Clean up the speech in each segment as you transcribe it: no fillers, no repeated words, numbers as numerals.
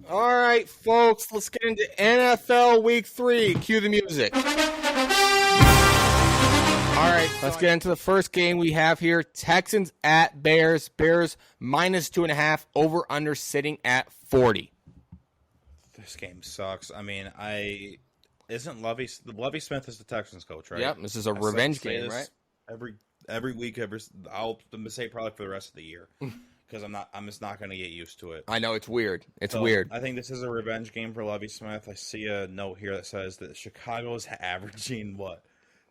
All right, folks, let's get into NFL Week 3. Cue the music. All right, let's get into the first game we have here. Texans at Bears. Bears minus 2.5, over under sitting at 40. This game sucks. I mean, isn't Lovey Smith is the Texans coach, right? Yep, this is a revenge game, right? Every week, I'll say probably for the rest of the year. Because I'm just not going to get used to it. I know, it's weird. It's weird. I think this is a revenge game for Lovie Smith. I see a note here that says that Chicago is averaging,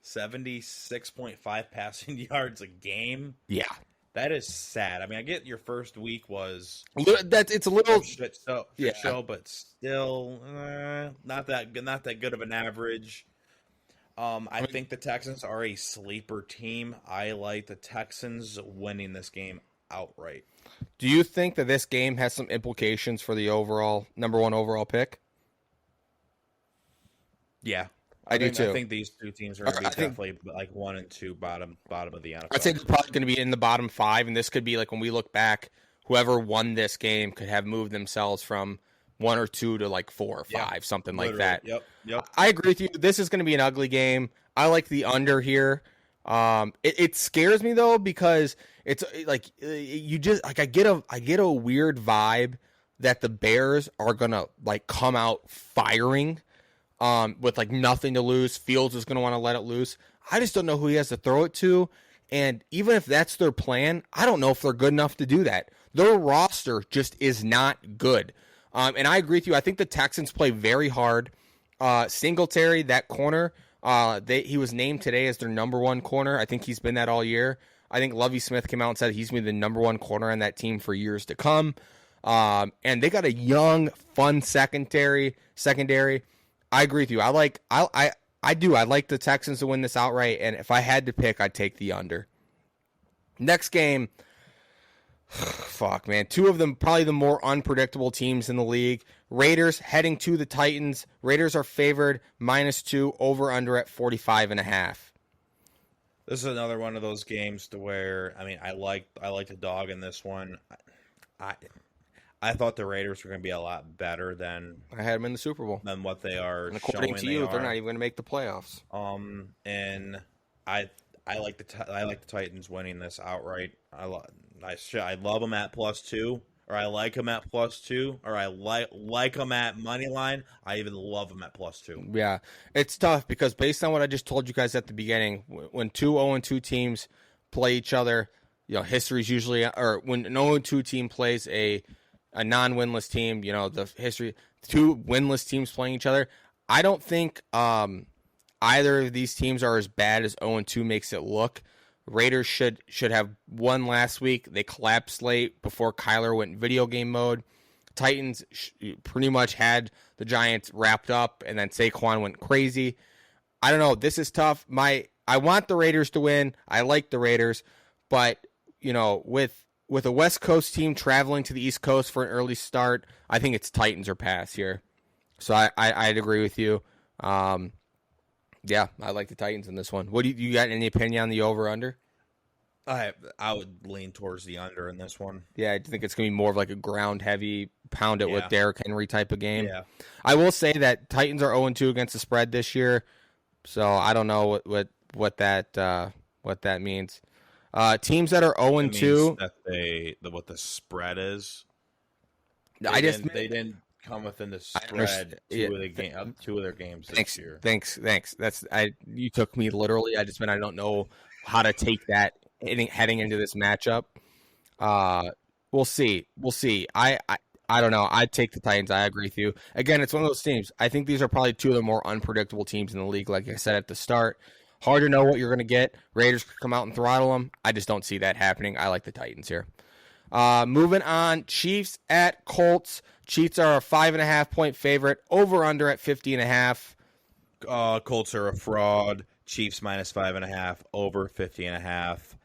76.5 passing yards a game? Yeah. That is sad. I mean, I get your first week was... It's a little... show, but still not that good of an average. I think the Texans are a sleeper team. I like the Texans winning this game outright. Do you think that this game has some implications for the number one overall pick? Yeah, I do too. I think these two teams are going to be definitely like 1 and 2 bottom of the NFL. I'd say they're probably going to be in the bottom 5, and this could be like when we look back, whoever won this game could have moved themselves from 1 or 2 to like 4 or 5, something like that. Yep. I agree with you. This is going to be an ugly game. I like the under here. It scares me though because it's like you just like I get a weird vibe that the Bears are gonna like come out firing, with like nothing to lose. Fields is gonna want to let it loose. I just don't know who he has to throw it to, and even if that's their plan, I don't know if they're good enough to do that. Their roster just is not good. And I agree with you. I think the Texans play very hard. Singletary, that corner. He was named today as their number 1 corner. I think he's been that all year. I think Lovie Smith came out and said he's going to be the number 1 corner on that team for years to come. And they got a young, fun secondary. I agree with you. I like the Texans to win this outright. And if I had to pick, I'd take the under. Next game. Fuck, man. 2 of them probably the more unpredictable teams in the league. Raiders heading to the Titans. Raiders are favored -2, over under at 45.5. This is another one of those games to where I like the dog in this one. I thought the Raiders were going to be a lot better than I had them in the Super Bowl than what they are. And according to you, they're not even going to make the playoffs. And I like the Titans winning this outright. I love them at +2, or I like them at +2, or I like them at money line. I even love them at +2. Yeah, it's tough because based on what I just told you guys at the beginning, when 2 0-2 teams play each other, history's usually, or when an 0-2 team plays a non-winless team, the history, 2 winless teams playing each other. I don't think either of these teams are as bad as 0-2 makes it look. Raiders should have won last week. They collapsed late before Kyler went video game mode. Titans pretty much had the Giants wrapped up, and then Saquon went crazy. I don't know. This is tough. I want the Raiders to win. I like the Raiders, but with a West Coast team traveling to the East Coast for an early start, I think it's Titans or pass here. So I'd agree with you. Yeah, I like the Titans in this one. What do you got? Any opinion on the over/under? I would lean towards the under in this one. Yeah, I think it's going to be more of like a ground heavy, pound it with Derrick Henry type of game. Yeah. I will say that Titans are 0-2 against the spread this year, so I don't know what that means. Teams that are 0-2, what the spread is. They didn't come within the spread two of their games this year. Thanks. You took me literally. I don't know how to take that heading into this matchup. We'll see. I don't know. I'd take the Titans. I agree with you. Again, it's one of those teams. I think these are probably 2 of the more unpredictable teams in the league. Like I said at the start, hard to know what you're going to get. Raiders could come out and throttle them. I just don't see that happening. I like the Titans here. Moving on, Chiefs at Colts. Chiefs are a 5.5-point favorite. Over under at 50.5. Colts are a fraud. Chiefs -5.5. Over 50.5.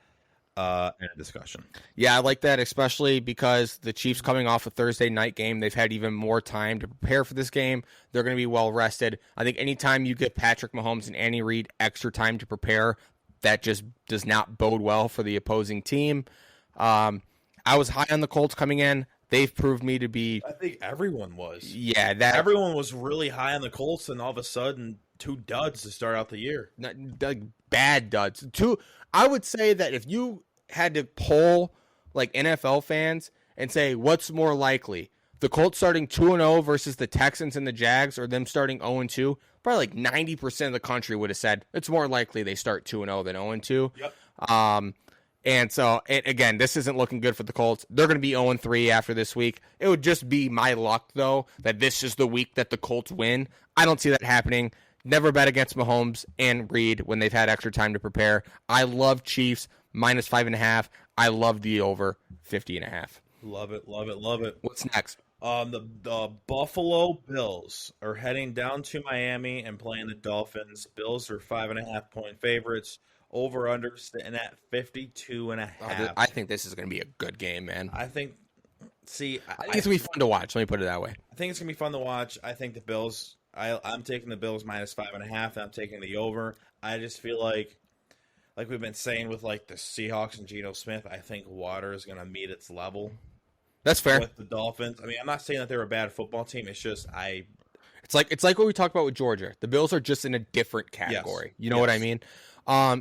End of discussion. Yeah, I like that, especially because the Chiefs coming off a Thursday night game, they've had even more time to prepare for this game. They're going to be well rested. I think anytime you give Patrick Mahomes and Andy Reid extra time to prepare, that just does not bode well for the opposing team. I was high on the Colts coming in. they've proved me to be. I think everyone was. Yeah, that Everyone was really high on the Colts, and all of a sudden, 2 duds to start out the year. like bad duds. I would say that if you had to poll like NFL fans and say what's more likely, the Colts starting 2-0 versus the Texans and the Jags, or them starting 0-2, probably like 90% of the country would have said it's more likely they start 2-0 than 0-2. Yep. And so, again, this isn't looking good for the Colts. They're going to be 0-3 after this week. It would just be my luck, though, that this is the week that the Colts win. I don't see that happening. Never bet against Mahomes and Reed when they've had extra time to prepare. I love Chiefs minus 5.5. I love the over 50.5. Love it, love it, love it. What's next? The Buffalo Bills are heading down to Miami and playing the Dolphins. Bills are 5.5-point favorites. Over under sitting at 52.5. I think this is going to be a good game, man. I think. See, I think it's going to be fun to watch. Let me put it that way. I think it's going to be fun to watch. I think the Bills. I'm taking the Bills minus 5.5. I'm taking the over. I just feel like we've been saying with like the Seahawks and Geno Smith, I think water is going to meet its level. That's fair. With the Dolphins. I mean, I'm not saying that they're a bad football team. It's just It's like what we talked about with Georgia. The Bills are just in a different category. Yes. You know what I mean?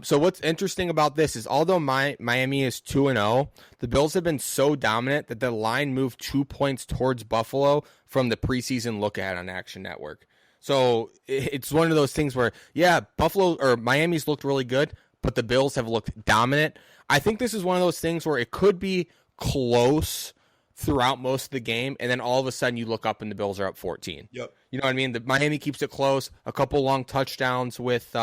So what's interesting about this is although Miami is 2-0, the Bills have been so dominant that the line moved 2 points towards Buffalo from the preseason look ahead on Action Network. So it's one of those things where, yeah, Buffalo or Miami's looked really good, but the Bills have looked dominant. I think this is one of those things where it could be close throughout most of the game, and then all of a sudden you look up and the Bills are up 14. Yep. You know what I mean? The Miami keeps it close. A couple long touchdowns with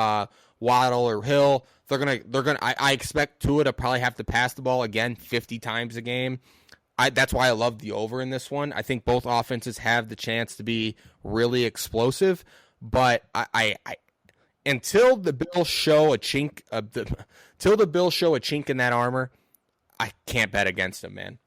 Waddle or Hill. I expect Tua to probably have to pass the ball again 50 times a game. That's why I love the over in this one. I think both offenses have the chance to be really explosive, but I until the Bills show a chink in that armor, I can't bet against them, man.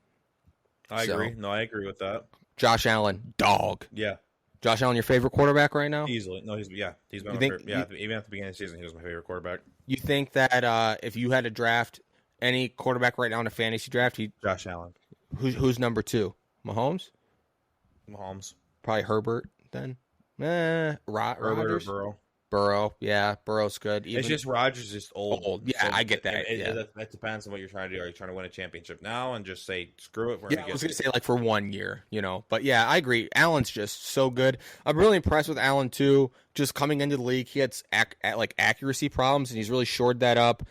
I agree. No, I agree with that. Josh Allen, dog. Yeah. Josh Allen, your favorite quarterback right now? Easily. No, he's been my favorite. Yeah, even at the beginning of the season, he was my favorite quarterback. You think that if you had to draft any quarterback right now in a fantasy draft, Josh Allen. Who's number 2? Mahomes? Probably Herbert then. Rodgers? Burrow. Yeah, Burrow's good. It's just Rodgers is old. Yeah, so I get that. That depends on what you're trying to do. Are you trying to win a championship now and just say screw it? I was going to say like for 1 year, But yeah, I agree. Allen's just so good. I'm really impressed with Allen too. Just coming into the league, he had accuracy problems, and he's really shored that up.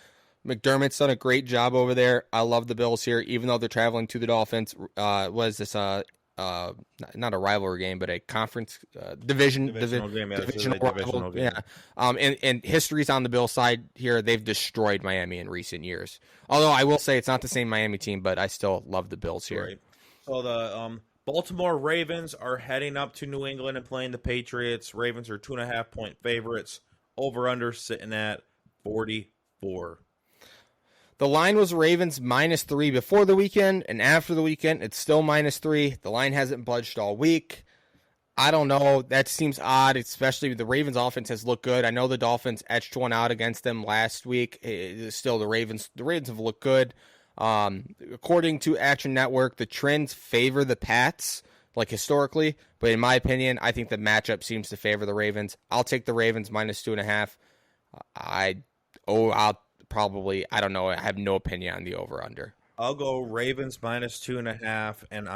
McDermott's done a great job over there. I love the Bills here, even though they're traveling to the Dolphins. Was this not a rivalry game, but a conference divisional rival. Yeah. And history's on the Bills side here. They've destroyed Miami in recent years. Although I will say it's not the same Miami team, but I still love the Bills here. Right. So the Baltimore Ravens are heading up to New England and playing the Patriots. Ravens are 2.5-point favorites. Over under sitting at 44. The line was Ravens -3 before the weekend, and after the weekend, it's still -3. The line hasn't budged all week. I don't know. That seems odd, especially the Ravens' offense has looked good. I know the Dolphins etched one out against them last week. Still, the Ravens have looked good. According to Action Network, the trends favor the Pats, like historically, but in my opinion, I think the matchup seems to favor the Ravens. I'll take the Ravens -2.5. I don't know. I have no opinion on the over-under. I'll go Ravens -2.5, and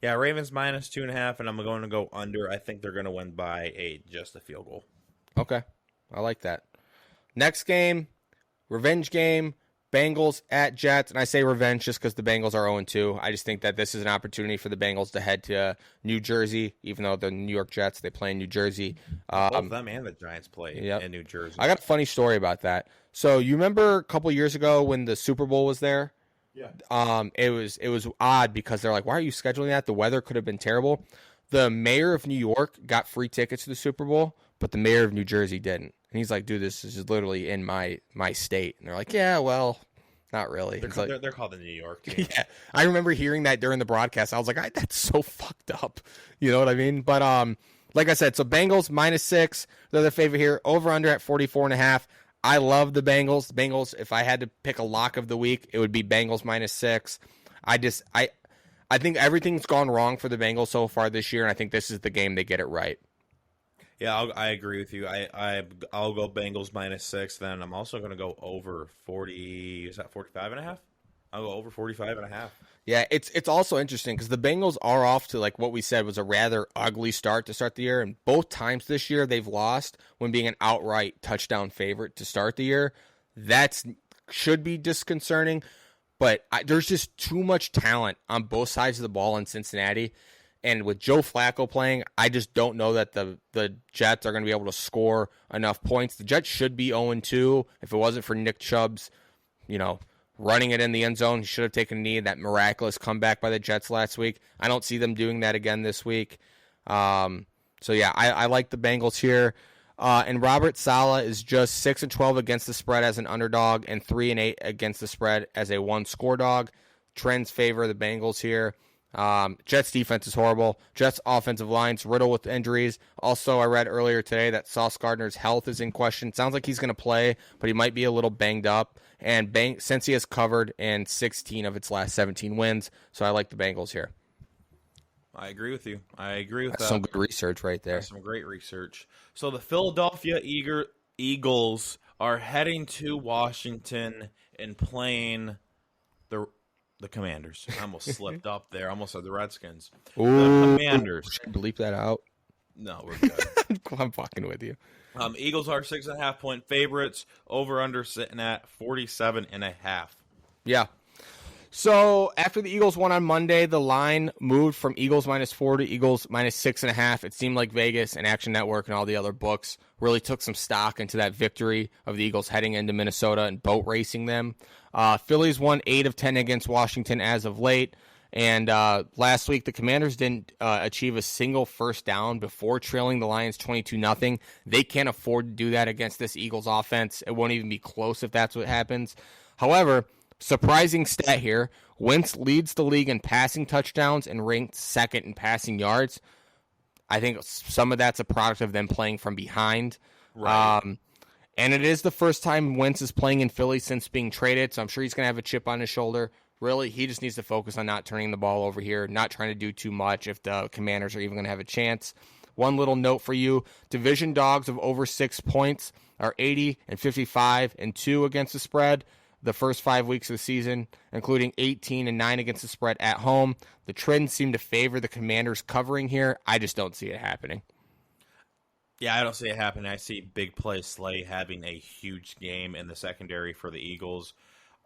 Ravens -2.5, and I'm going to go under. I think they're going to win by just a field goal. Okay. I like that. Next game, revenge game, Bengals at Jets, and I say revenge just because the Bengals are 0-2. I just think that this is an opportunity for the Bengals to head to New Jersey, even though the New York Jets, they play in New Jersey. Both them and the Giants play in New Jersey. I got a funny story about that. So you remember a couple years ago when the Super Bowl was there? Yeah. It was odd because they're like, why are you scheduling that? The weather could have been terrible. The mayor of New York got free tickets to the Super Bowl, but the mayor of New Jersey didn't. And he's like, dude, this is literally in my state. And they're like, yeah, well, not really. They're called the New York team. Yeah. I remember hearing that during the broadcast. I was like, that's so fucked up. You know what I mean? But like I said, so Bengals -6. They're the favorite here. Over under at 44.5. I love the Bengals. The Bengals, if I had to pick a lock of the week, it would be Bengals -6. I think everything's gone wrong for the Bengals so far this year, and I think this is the game they get it right. Yeah, I agree with you. I'll go Bengals -6. Then I'm also going to go over 40. Is that 45.5? I'll go over 45.5. Yeah, it's also interesting because the Bengals are off to, like what we said, was a rather ugly start to start the year. And both times this year they've lost when being an outright touchdown favorite to start the year. That should be disconcerting. But there's just too much talent on both sides of the ball in Cincinnati. And with Joe Flacco playing, I just don't know that the Jets are going to be able to score enough points. The Jets should be 0-2 if it wasn't for Nick Chubb's, running it in the end zone. He should have taken a knee. That miraculous comeback by the Jets last week. I don't see them doing that again this week. So yeah, I like the Bengals here. And Robert Saleh is just 6-12 against the spread as an underdog and 3-8 against the spread as a one-score dog. Trends favor the Bengals here. Jets defense is horrible. Jets offensive line's riddled with injuries. Also, I read earlier today that Sauce Gardner's health is in question. Sounds like he's going to play, but he might be a little banged up. And since he has covered in 16 of its last 17 wins, so I like the Bengals here. I agree with you. I agree with That's that. some good research right there. That's some great research. So the Philadelphia Eagles are heading to Washington and playing the Commanders. I almost slipped up there. I almost said the Redskins. Ooh, the Commanders. Should I bleep that out? No, we're good. I'm fucking with you. Eagles are 6.5-point favorites. Over/under sitting at 47.5. Yeah. So after the Eagles won on Monday, the line moved from Eagles -4 to Eagles -6.5. It seemed like Vegas and Action Network and all the other books really took some stock into that victory of the Eagles heading into Minnesota and boat racing them. Phillies won 8 of 10 against Washington as of late. And last week, the Commanders didn't achieve a single first down before trailing the Lions 22-0. They can't afford to do that against this Eagles offense. It won't even be close if that's what happens. However, surprising stat here, Wentz leads the league in passing touchdowns and ranks second in passing yards. I think some of that's a product of them playing from behind. Right. And it is the first time Wentz is playing in Philly since being traded, so I'm sure he's going to have a chip on his shoulder. Really, he just needs to focus on not turning the ball over here, not trying to do too much if the Commanders are even going to have a chance. One little note for you, division dogs of over 6 points are 80 and 55 and 2 against the spread the first 5 weeks of the season, including 18 and 9 against the spread at home. The trends seem to favor the Commanders covering here. I just don't see it happening. Yeah, I don't see it happening. I see big play Slate having a huge game in the secondary for the Eagles.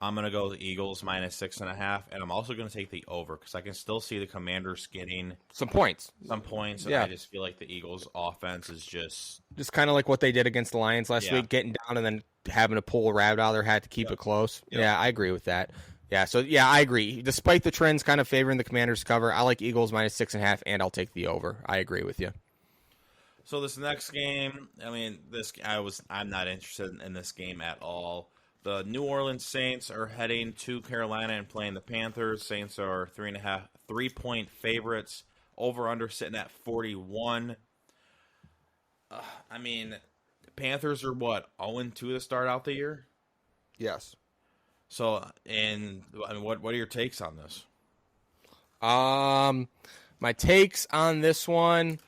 I'm going to go the Eagles -6.5, and I'm also going to take the over because I can still see the Commanders getting some points. And yeah. I just feel like the Eagles' offense is just kind of like what they did against the Lions last week, getting down and then having to pull a rabbit out of their hat to keep it close. Yep. Yeah, I agree with that. Yeah, so yeah, I agree. Despite the trends kind of favoring the Commanders cover, I like Eagles -6.5, and I'll take the over. I agree with you. So this next game, I'm not interested in this game at all. The New Orleans Saints are heading to Carolina and playing the Panthers. Saints are 3.5 favorites. Over/under sitting at 41. The Panthers are what, 0-2 to start out the year? Yes. So, what are your takes on this? My takes on this one,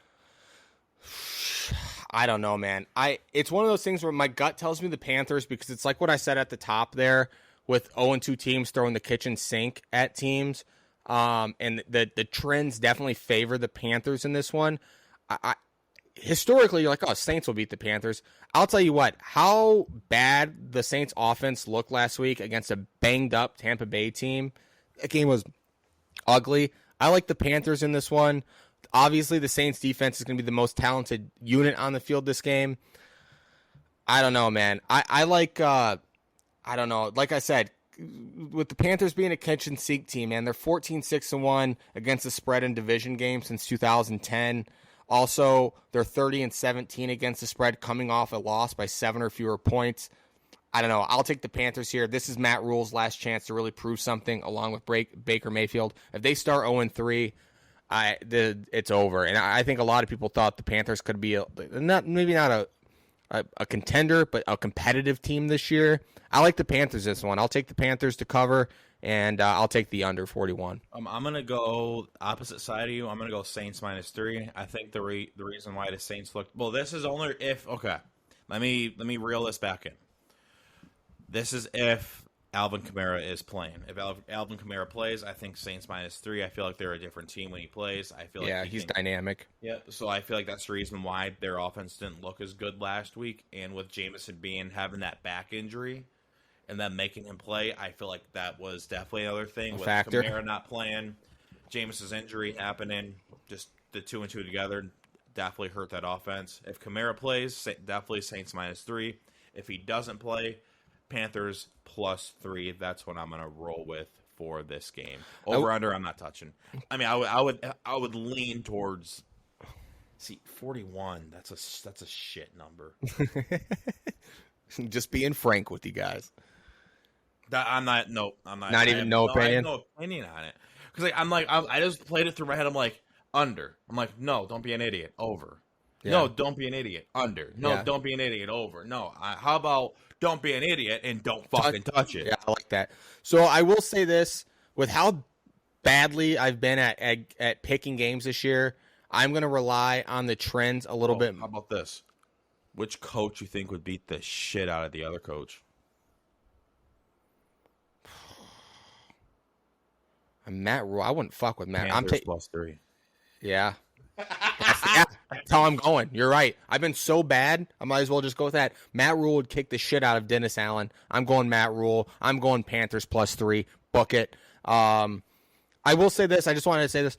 I don't know, man. It's one of those things where my gut tells me the Panthers because it's like what I said at the top there with 0-2 teams throwing the kitchen sink at teams. And the trends definitely favor the Panthers in this one. Historically, you're like, oh, Saints will beat the Panthers. I'll tell you what, how bad the Saints offense looked last week against a banged-up Tampa Bay team. That game was ugly. I like the Panthers in this one. Obviously, the Saints defense is going to be the most talented unit on the field this game. I don't know, man. I like, I don't know. Like I said, with the Panthers being a kitchen sink team, man, they're 14-6-1 against the spread in division games since 2010. Also, they're 30-17 against the spread, coming off a loss by 7 or fewer points. I don't know. I'll take the Panthers here. This is Matt Rule's last chance to really prove something, along with Baker Mayfield. If they start 0-3, it's over. And I think a lot of people thought the Panthers could be maybe not a contender, but a competitive team this year. I like the Panthers this one. I'll take the Panthers to cover, and I'll take the under 41. I'm gonna go opposite side of you. I'm gonna go Saints -3. I think the reason why the Saints look well. This is only if okay. Let me reel this back in. This is if Alvin Kamara is playing. If Alvin Kamara plays, I think Saints -3. I feel like they're a different team when he plays. I feel like he's dynamic. Yeah, so I feel like that's the reason why their offense didn't look as good last week. And with Jameson having that back injury and then making him play, I feel like that was definitely another thing. With factor. Kamara not playing, Jameson's injury happening, just the 2 and 2 together definitely hurt that offense. If Kamara plays, definitely Saints -3. If he doesn't play, Panthers +3. That's what I'm gonna roll with for this game. Over under, I'm not touching. I mean, I would lean towards. See, 41. That's a shit number. Just being frank with you guys. I'm not. Nope. I'm not. Not even no opinion. I have no opinion on it because I just played it through my head. I'm like under. I'm like no, don't be an idiot. Over. Yeah. No, don't be an idiot. Under. No, don't be an idiot. Over. No. How about don't be an idiot and don't fucking touch it? Yeah, I like that. So I will say this: with how badly I've been at picking games this year, I'm going to rely on the trends a little bit. How about this? Which coach you think would beat the shit out of the other coach? Matt Rule. I wouldn't fuck with Matt. Panthers +3. Yeah. That's how I'm going. You're right. I've been so bad, I might as well just go with that. Matt Rule would kick the shit out of Dennis Allen. I'm going Matt Rule. I'm going Panthers +3. Book it. I will say this. I just wanted to say this.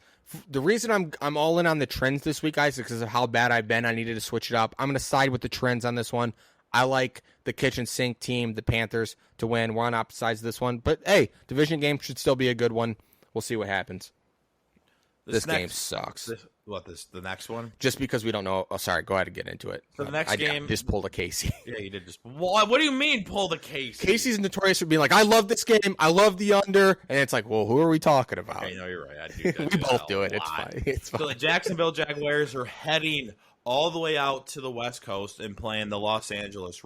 The reason I'm all in on the trends this week, guys, is because of how bad I've been. I needed to switch it up. I'm going to side with the trends on this one. I like the kitchen sink team, the Panthers, to win. We're on opposite sides of this one. But, hey, division game should still be a good one. We'll see what happens. This game sucks. The next one? Just because we don't know. Oh, sorry. Go ahead and get into it. So the next game. I just pulled a Casey. Yeah, you did just. What do you mean pull the Casey? Casey's notorious for being like, I love this game. I love the under. And it's like, well, who are we talking about? Okay, no, you're right. We both do it. It's fine. It's fine. So the Jacksonville Jaguars are heading all the way out to the West Coast and playing the Los Angeles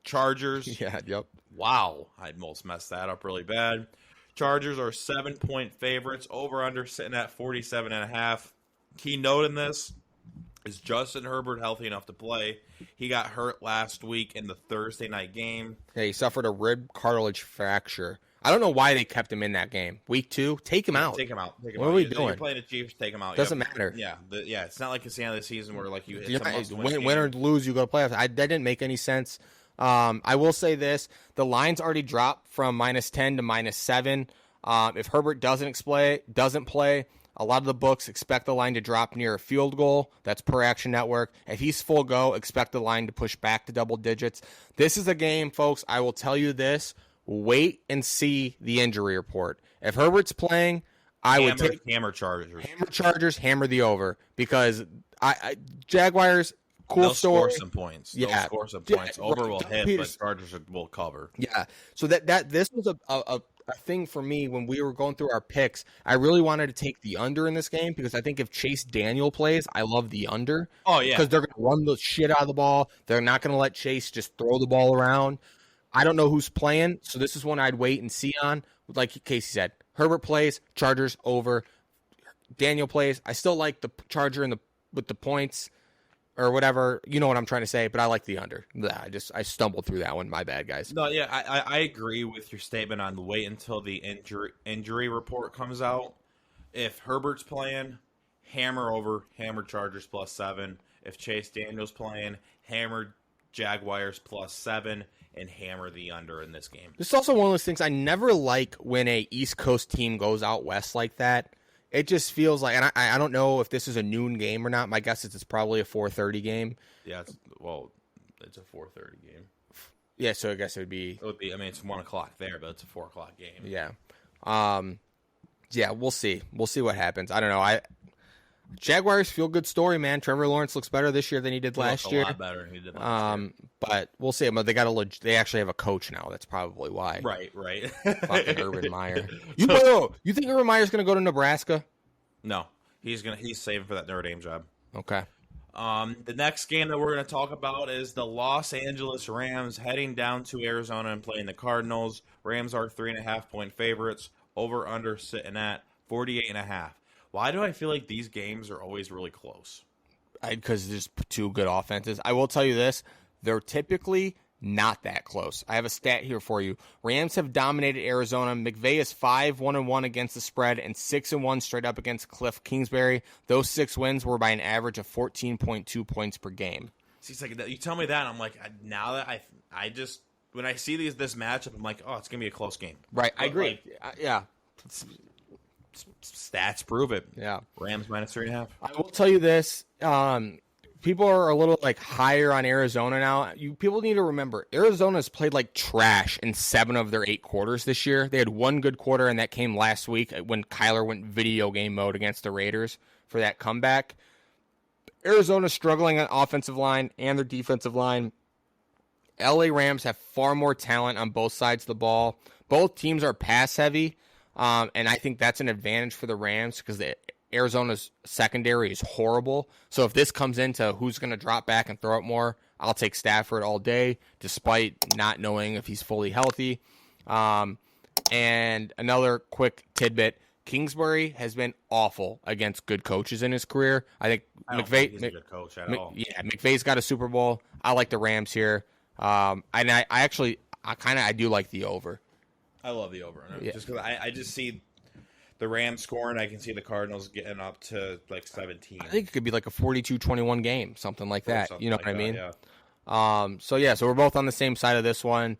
Chargers. Yeah, yep. Wow. I almost messed that up really bad. Chargers are 7-point favorites. Over-under sitting at 47.5. Key note in this is Justin Herbert healthy enough to play? He got hurt last week in the Thursday night game. Yeah, he suffered a rib cartilage fracture. I don't know why they kept him in that game. Week 2, take him out. Take him out. What are we doing? You're playing the Chiefs, take him out. Doesn't matter. Yeah, it's not like it's the end of the season where like you hit win or lose, you go to playoffs. That didn't make any sense. I will say this: the line's already dropped from -10 to -7. If Herbert doesn't play, a lot of the books expect the line to drop near a field goal. That's per Action Network. If he's full go, expect the line to push back to double digits. This is a game, folks. I will tell you this: wait and see the injury report. If Herbert's playing, I would take hammer Chargers, hammer the over, because Jaguars. Cool They'll story. Score some points. Yeah. They'll score some points. Over will hit, but Chargers will cover. Yeah. So this was a thing for me when we were going through our picks. I really wanted to take the under in this game because I think if Chase Daniel plays, I love the under. Oh, yeah. Because they're going to run the shit out of the ball. They're not going to let Chase just throw the ball around. I don't know who's playing, so this is one I'd wait and see on. Like Casey said, Herbert plays, Chargers over. Daniel plays. I still like the Charger with the points. Or whatever, you know what I'm trying to say, but I like the under. I stumbled through that one. My bad, guys. No, yeah, I agree with your statement on wait until the injury report comes out. If Herbert's playing, hammer over, hammer Chargers +7. If Chase Daniel's playing, hammer Jaguars +7, and hammer the under in this game. This is also one of those things I never like when a East Coast team goes out west like that. It just feels like, and I don't know if this is a noon game or not. My guess is it's probably a 4:30 game. Yeah, it's a 4:30 game. Yeah, so I guess it would be. I mean, it's 1 o'clock there, but it's a 4 o'clock game. Yeah, yeah. We'll see. We'll see what happens. I don't know. Jaguars feel good story, man. Trevor Lawrence looks better this year than he did last year. A lot better than he did last year. But we'll see. But they actually have a coach now. That's probably why. Right. Fucking Urban Meyer. You think Urban Meyer's going to go to Nebraska? No, he's saving for that Notre Dame job. Okay. The next game that we're going to talk about is the Los Angeles Rams heading down to Arizona and playing the Cardinals. Rams are 3.5-point favorites. Over under sitting at 48.5. Why do I feel like these games are always really close? Because there's two good offenses. I will tell you this. They're typically not that close. I have a stat here for you. Rams have dominated Arizona. McVay is 5-1-1 against the spread and 6-1 straight up against Cliff Kingsbury. Those 6 wins were by an average of 14.2 points per game. See, it's like you tell me that, and I'm like, now that I just when I see this matchup, I'm like, oh, it's gonna be a close game. Right, I agree. Yeah, stats prove it. Yeah, Rams -3.5. I will tell you this. People are a little higher on Arizona now. People need to remember Arizona's played like trash in 7 of their 8 quarters this year. They had one good quarter, and that came last week when Kyler went video game mode against the Raiders for that comeback. Arizona's struggling on offensive line and their defensive line. LA Rams have far more talent on both sides of the ball. Both teams are pass heavy, and I think that's an advantage for the Rams because Arizona's secondary is horrible. So if this comes into who's going to drop back and throw it more, I'll take Stafford all day, despite not knowing if he's fully healthy. And another quick tidbit, Kingsbury has been awful against good coaches in his career. I think he's a good coach at all. Yeah, McVay's got a Super Bowl. I like the Rams here. And I do like the over. I love the over. Yeah. Just because I just see the Rams scoring, I can see the Cardinals getting up to 17. I think it could be like a 42-21 game, something like that. Something You know like what I mean? Yeah. So we're both on the same side of this one.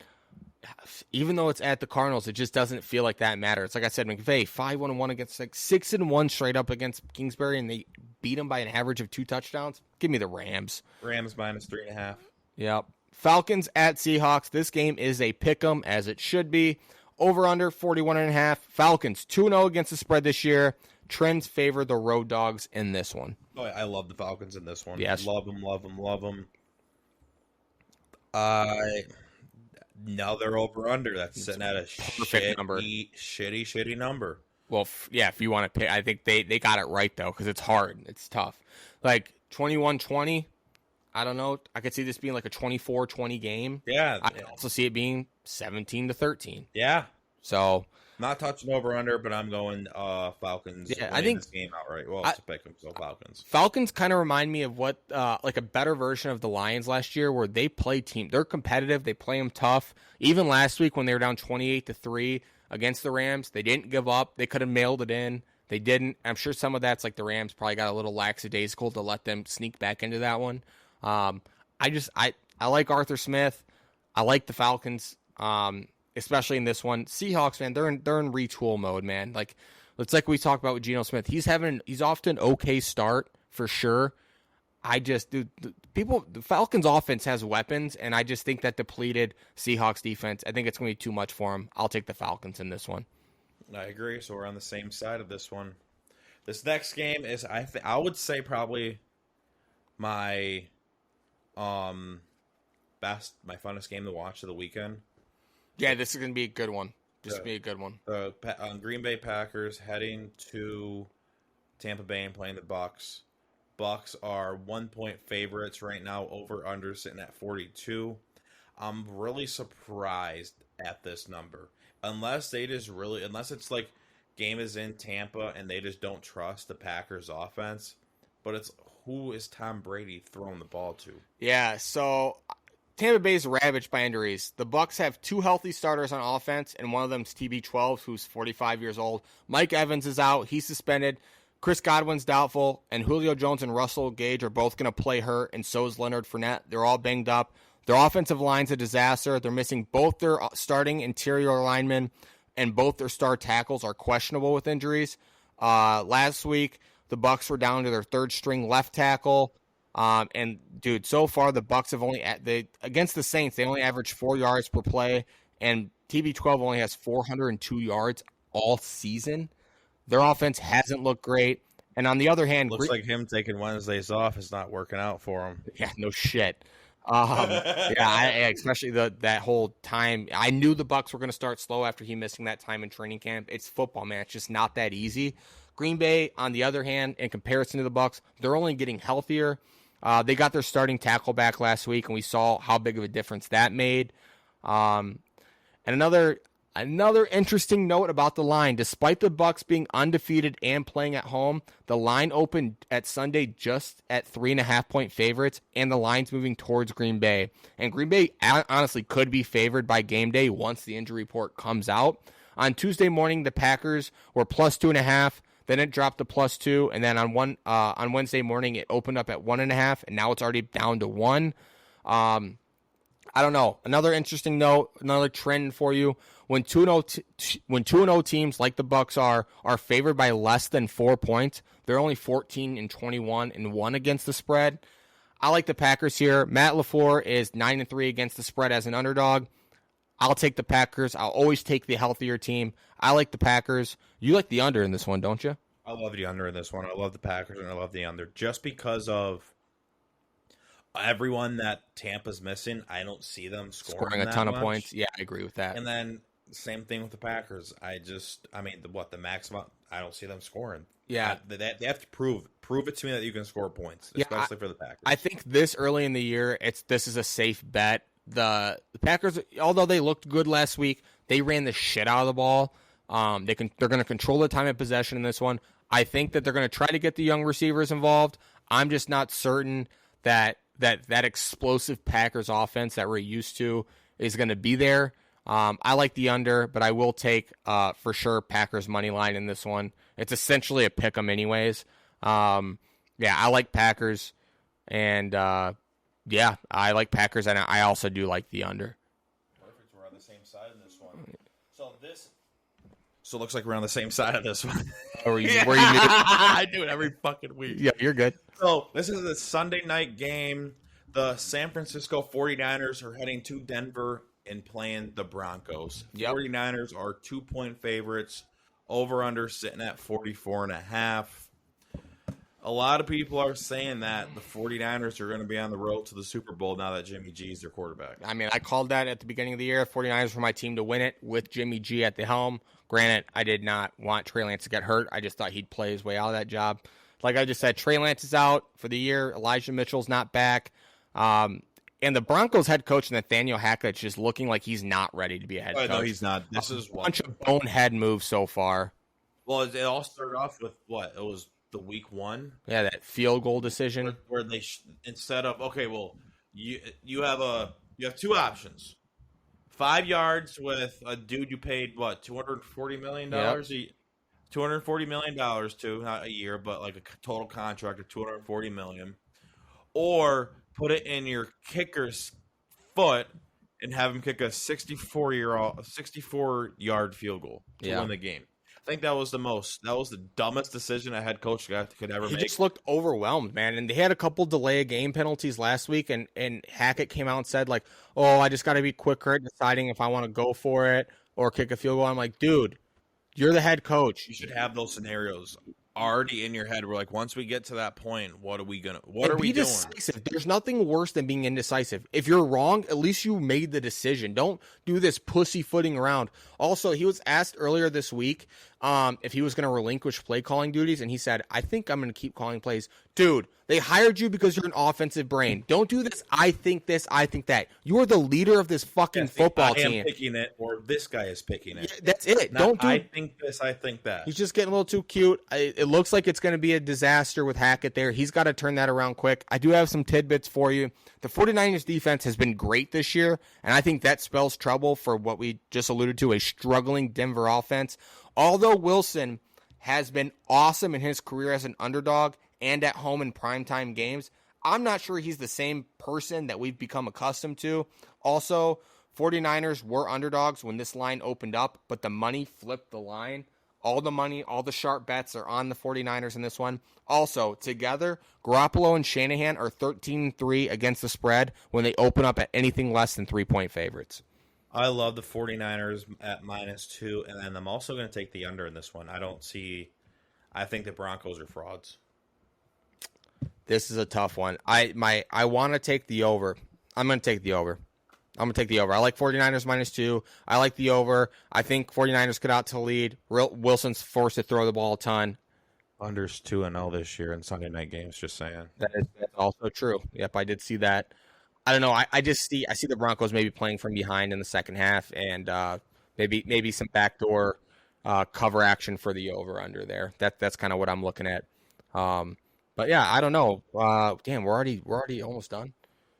Even though it's at the Cardinals, it just doesn't feel like that matters. Like I said, McVay 5-1-1 against 6-1 straight up against Kingsbury, and they beat him by an average of 2 touchdowns. Give me the Rams. Rams -3.5. Yep. Falcons at Seahawks. This game is a pick'em, as it should be. Over under 41.5. Falcons 2-0 against the spread this year. Trends favor the road dogs in this one. Oh, I love the Falcons in this one. Yes. Love them. Now they're over under. That's sitting at a shitty number. Well, if you want to pick, I think they got it right, though, because it's hard. It's tough. Like 21-20, I don't know. I could see this being like a 24-20 game. Yeah. I could also see it being 17-13. Yeah. So not touching over under, but I'm going Falcons. Yeah, I think this game outright. Well, it's a pick 'em, so Falcons. Falcons kind of remind me of what like a better version of the Lions last year, where they play team. They're competitive. They play them tough. Even last week when they were down 28-3 against the Rams, they didn't give up. They could have mailed it in. They didn't. I'm sure some of that's like the Rams probably got a little lackadaisical to let them sneak back into that one. I like Arthur Smith. I like the Falcons, especially in this one. Seahawks, man, they're in retool mode, man. Like it's like we talked about with Geno Smith. He's off to an okay start for sure. The Falcons offense has weapons, and I just think that depleted Seahawks defense, I think it's going to be too much for them. I'll take the Falcons in this one. I agree. So we're on the same side of this one. This next game is, I would say, probably my funnest game to watch of the weekend. Yeah, this is going to be a good one. Green Bay Packers heading to Tampa Bay and playing the Bucks. Bucks are 1-point favorites right now. Over under sitting at 42. I'm really surprised at this number. Unless it's like game is in Tampa and they just don't trust the Packers offense. But it's who is Tom Brady throwing the ball to? Yeah, so Tampa Bay is ravaged by injuries. The Bucks have 2 healthy starters on offense, and one of them is TB12, who's 45 years old. Mike Evans is out. He's suspended. Chris Godwin's doubtful, and Julio Jones and Russell Gage are both going to play hurt, and so is Leonard Fournette. They're all banged up. Their offensive line's a disaster. They're missing both their starting interior linemen, and both their star tackles are questionable with injuries. Last week, the Bucks were down to their third-string left tackle. And, dude, so far the Bucks have against the Saints, they only averaged 4 yards per play, and TB12 only has 402 yards all season. Their offense hasn't looked great. And on the other hand, looks like him taking Wednesdays off is not working out for him. Yeah, no shit. Especially that whole time. I knew the Bucks were going to start slow after he missing that time in training camp. It's football, man. It's just not that easy. Green Bay, on the other hand, in comparison to the Bucks, they're only getting healthier. They got their starting tackle back last week, and we saw how big of a difference that made. And another interesting note about the line: despite the Bucs being undefeated and playing at home, the line opened at Sunday just at 3.5-point favorites, and the line's moving towards Green Bay. And Green Bay honestly could be favored by game day once the injury report comes out. On Tuesday morning, the Packers were plus 2.5. Then it dropped to +2, and then on Wednesday morning it opened up at 1.5, and now it's already down to 1. I don't know. Another interesting note, another trend for you: when 2-0 teams like the Bucs are favored by less than 4 points, they're only 14-21-1 against the spread. I like the Packers here. Matt LaFleur is 9-3 against the spread as an underdog. I'll take the Packers. I'll always take the healthier team. I like the Packers. You like the under in this one, don't you? I love the under in this one. I love the Packers, and I love the under just because of everyone that Tampa's missing. I don't see them scoring a ton much. of points. Yeah, I agree with that. And then same thing with the Packers. The maximum? I don't see them scoring. Yeah, they have to prove it to me that you can score points, especially for the Packers. I think this early in the year, this is a safe bet. The Packers, although they looked good last week, they ran the shit out of the ball. They're going to control the time of possession in this one. I think that they're going to try to get the young receivers involved. I'm just not certain that explosive Packers offense that we're used to is going to be there. I like the under, but I will take for sure Packers money line in this one. It's essentially a pick 'em anyways. I like Packers, and I like Packers, and I also do like the under. Perfect. We're on the same side of this one. So it looks like we're on the same side of this one. Were you I do it every fucking week. Yeah, you're good. So this is a Sunday night game. The San Francisco 49ers are heading to Denver and playing the Broncos. Yep. 49ers are 2-point favorites. Over-under sitting at 44.5. A lot of people are saying that the 49ers are going to be on the road to the Super Bowl now that Jimmy G is their quarterback. I mean, I called that at the beginning of the year. 49ers were my team to win it with Jimmy G at the helm. Granted, I did not want Trey Lance to get hurt. I just thought he'd play his way out of that job. Like I just said, Trey Lance is out for the year. Elijah Mitchell's not back. And the Broncos head coach, Nathaniel Hackett's just looking like he's not ready to be a head coach. No, he's not. This is a bunch of bonehead moves so far. Well, it all started off with what? It was the week 1. Yeah, that field goal decision where they instead of you have two options: 5 yards with a dude you paid what $240 million, $240 million to, not a year, but like a total contract of $240 million, or put it in your kicker's foot and have him kick a 64-yard field goal to win the game. I think that was the dumbest decision a head coach could ever make. He just looked overwhelmed, man. And they had a couple delay of game penalties last week, and Hackett came out and said, like, oh, I just got to be quicker at deciding if I want to go for it or kick a field goal. I'm like, dude, you're the head coach. You should have those scenarios already in your head. We're like, once we get to that point, what are we doing? Decisive. There's nothing worse than being indecisive. If you're wrong, at least you made the decision. Don't do this pussyfooting around. Also, he was asked earlier this week if he was going to relinquish play calling duties, and he said, I think I'm going to keep calling plays. Dude, they hired you because you're an offensive brain. Don't do this. I think this. I think that. You are the leader of this fucking football team. I am picking it, or this guy is picking it. Yeah, that's it. I think this. I think that. He's just getting a little too cute. It looks like it's going to be a disaster with Hackett there. He's got to turn that around quick. I do have some tidbits for you. The 49ers defense has been great this year, and I think that spells trouble for what we just alluded to, a struggling Denver offense. Although Wilson has been awesome in his career as an underdog and at home in primetime games, I'm not sure he's the same person that we've become accustomed to. Also, 49ers were underdogs when this line opened up, but the money flipped the line. All the money, all the sharp bets are on the 49ers in this one. Also, together, Garoppolo and Shanahan are 13-3 against the spread when they open up at anything less than 3-point favorites. I love the 49ers at -2, and then I'm also going to take the under in this one. I think the Broncos are frauds. This is a tough one. I want to take the over. I'm going to take the over. I like 49ers -2. I like the over. I think 49ers get out to lead. Wilson's forced to throw the ball a ton. Unders 2-0 this year in Sunday night games. Just saying. That's also true. Yep, I did see that. I don't know. I see the Broncos maybe playing from behind in the second half, and maybe some backdoor cover action for the over under there. That's kind of what I'm looking at. But yeah, I don't know. Damn, we're already almost done.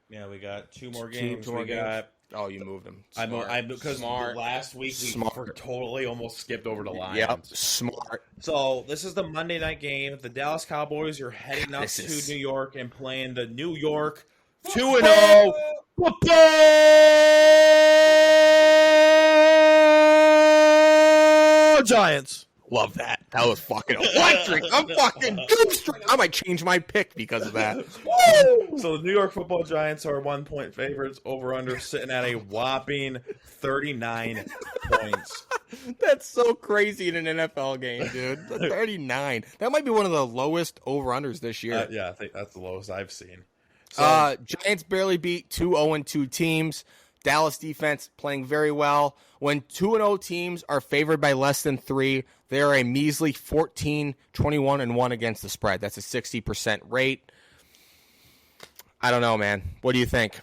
Yeah, we got two more games. Two more games. Oh, you moved them. Because last week we totally almost skipped over the Lions. Yep, smart. So this is the Monday night game. The Dallas Cowboys are heading up to New York and playing the New York 2-0 football Giants. Love that. That was fucking electric. I'm fucking goose. I might change my pick because of that. Woo! So the New York Football Giants are 1-point favorites. Over under sitting at a whopping 39 points. That's so crazy in an NFL game, dude. 39. That might be one of the lowest over unders this year. Yeah, I think that's the lowest I've seen. So, Giants barely beat two 0-2 teams. Dallas defense playing very well. When 2-0 teams are favored by less than 3, they are a measly 14-21-1 against the spread. That's a 60% rate. I don't know, man. What do you think?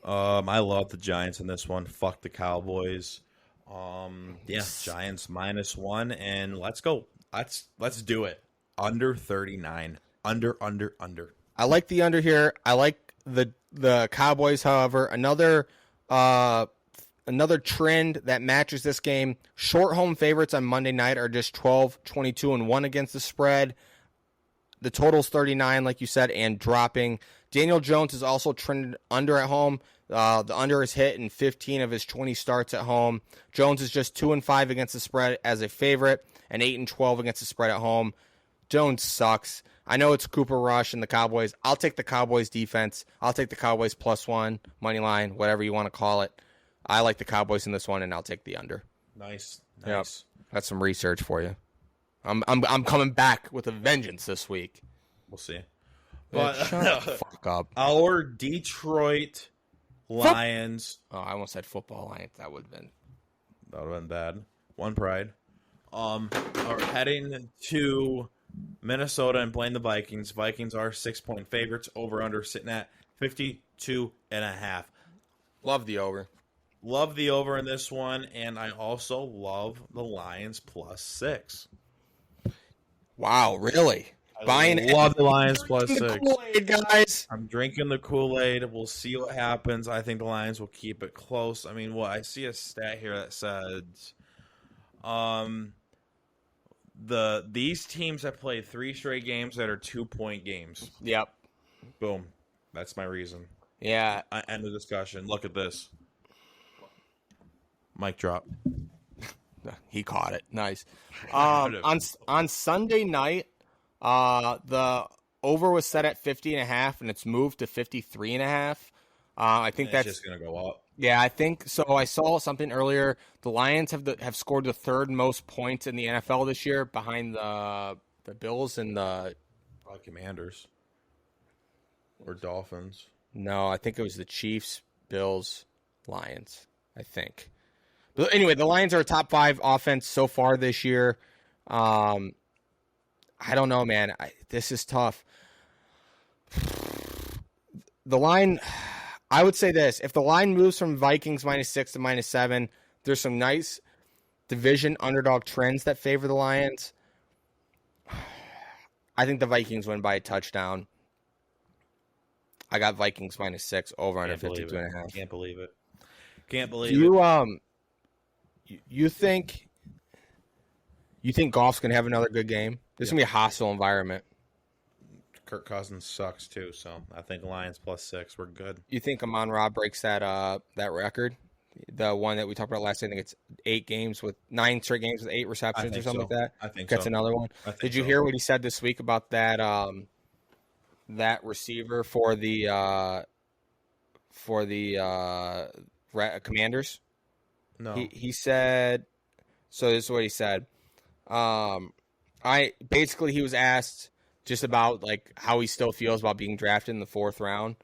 I love the Giants in this one. Fuck the Cowboys. Yeah, Giants -1, and let's go. Let's do it. Under 39. Under. I like the under here. I like the Cowboys, however. Another trend that matches this game. Short home favorites on Monday night are just 12-22-1 against the spread. The total's 39, like you said, and dropping. Daniel Jones is also trended under at home. The under is hit in 15 of his 20 starts at home. Jones is just 2-5 against the spread as a favorite and 8-12 against the spread at home. Jones sucks. I know it's Cooper Rush and the Cowboys. I'll take the Cowboys defense. I'll take the Cowboys +1, money line, whatever you want to call it. I like the Cowboys in this one, and I'll take the under. Nice. Yep. That's some research for you. I'm coming back with a vengeance this week. We'll see. But shut the fuck up. Our Detroit Lions. Oh, I almost said football Lions. That would have been bad. One pride. Are heading to Minnesota and playing the Vikings. Vikings are 6-point favorites. Over under sitting at 52.5. Love the over. Love the over in this one, and I also love the Lions +6. Wow, really? Love the Lions +6. Kool-Aid, guys. I'm drinking the Kool-Aid. We'll see what happens. I think the Lions will keep it close. I mean, I see a stat here that says these teams have played 3 straight games that are 2-point games. Yep. Boom. That's my reason. Yeah. End of discussion. Look at this. Mic drop. He caught it. Nice. On Sunday night, the over was set at 50.5, and it's moved to 53.5. I think that's just gonna go up. Yeah, I think so. I saw something earlier. The Lions have scored the 3rd most points in the NFL this year, behind the Bills and the Commanders or Dolphins. No, I think it was the Chiefs, Bills, Lions. I think. But anyway, the Lions are a top 5 offense so far this year. I don't know, man. This is tough. The line, I would say this. If the line moves from Vikings -6 to -7, there's some nice division underdog trends that favor the Lions. I think the Vikings win by a touchdown. I got Vikings -6 over under 52.5. Can't believe it. Can't believe it. You think Goff's gonna have another good game? This is gonna be a hostile environment. Kirk Cousins sucks too, so I think Lions +6. We're good. You think Amon-Ra breaks that record? The one that we talked about last. I think it's 9 straight games with 8 receptions or something like that. I think that's another one. Did you hear what he said this week about that? That receiver for the Commanders. No. He said. So this is what he said. He was asked just about like how he still feels about being drafted in the 4th round,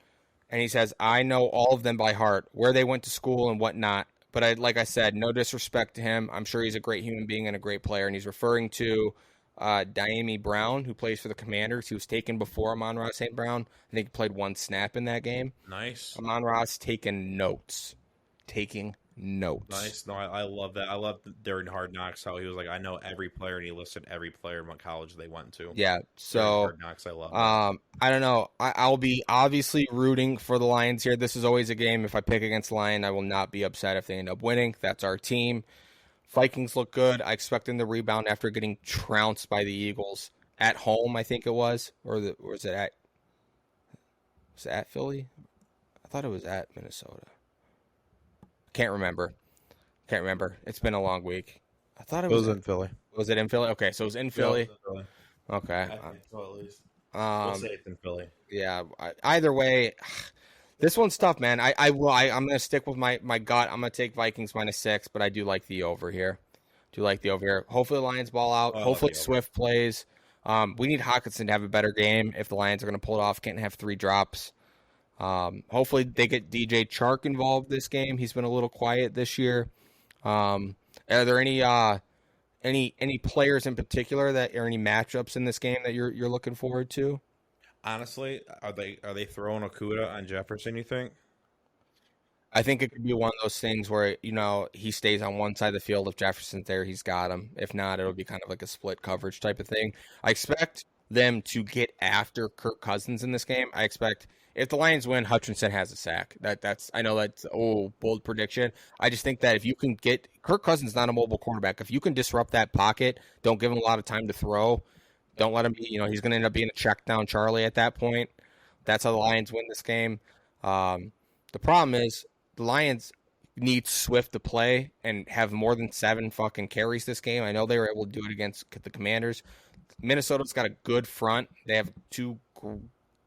and he says, "I know all of them by heart, where they went to school and whatnot. But like I said, no disrespect to him. I'm sure he's a great human being and a great player." And he's referring to Diami Brown, who plays for the Commanders. He was taken before Amon-Ra St. Brown. I think he played one snap in that game. Nice. Amon-Ra's taking notes. Nice. No, I love that. I love during Hard Knocks how he was like, I know every player, and he listed every player in what college they went to. Yeah. During So Hard Knocks, I love that. I don't know. I'll be obviously rooting for the Lions here. This is always a game. If I pick against Lion, I will not be upset if they end up winning. That's our team. Vikings look good. I expect them to rebound after getting trounced by the Eagles at home, I think it was. Or was it at Philly? I thought it was at Minnesota. Can't remember. It's been a long week. I thought it was in Philly. Was it in Philly? Okay, so it was in Philly. Okay. I think so, at least. We'll say it's in Philly. Yeah. Either way, this one's tough, man. I'm gonna stick with my gut. I'm gonna take Vikings -6, but I do like the over here. Hopefully the Lions ball out. Hopefully Swift plays. We need Hawkinson to have a better game if the Lions are gonna pull it off. Can't have 3 drops. Hopefully they get DJ Chark involved this game. He's been a little quiet this year. Are there any players in particular that are any matchups in this game that you're looking forward to? Honestly, are they throwing Okuda on Jefferson, you think? I think it could be one of those things where, he stays on one side of the field. If Jefferson's there, he's got him. If not, it'll be kind of like a split coverage type of thing. I expect them to get after Kirk Cousins in this game. I expect if the Lions win, Hutchinson has a sack. I know that's bold prediction. I just think that if you can get Kirk Cousins, not a mobile quarterback. If you can disrupt that pocket, don't give him a lot of time to throw. Don't let him be. He's going to end up being a check down Charlie at that point. That's how the Lions win this game. The problem is the Lions need Swift to play and have more than 7 fucking carries this game. I know they were able to do it against the Commanders. Minnesota's got a good front. They have 2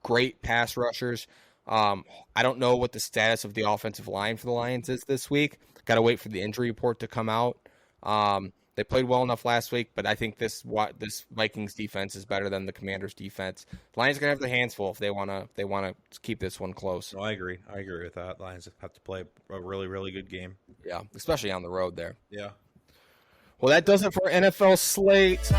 great pass rushers. I don't know what the status of the offensive line for the Lions is this week. Got to wait for the injury report to come out. They played well enough last week, but I think this Vikings defense is better than the Commanders defense. The Lions are gonna have their hands full if they wanna keep this one close. No, I agree with that. Lions have to play a really, really good game. Yeah, especially on the road there. Yeah. Well, that does it for NFL slate.